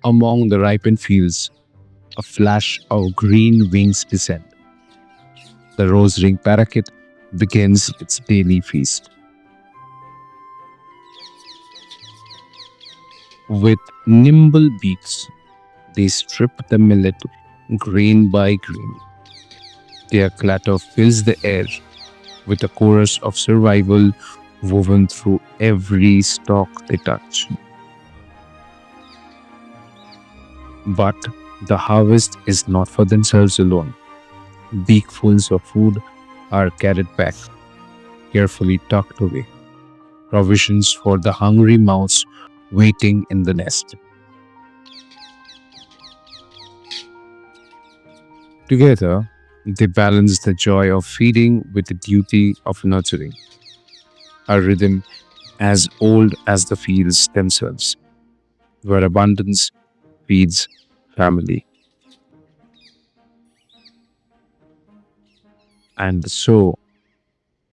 Among the ripened fields, a flash of green wings descend. The rose-ringed parakeet begins its daily feast. With nimble beaks, they strip the millet grain by grain. Their clatter fills the air with a chorus of survival woven through every stalk they touch. But the harvest is not for themselves alone. Beakfuls of food are carried back, carefully tucked away. Provisions for the hungry mouths waiting in the nest. Together, they balance the joy of feeding with the duty of nurturing, a rhythm as old as the fields themselves, where abundance feeds family. And so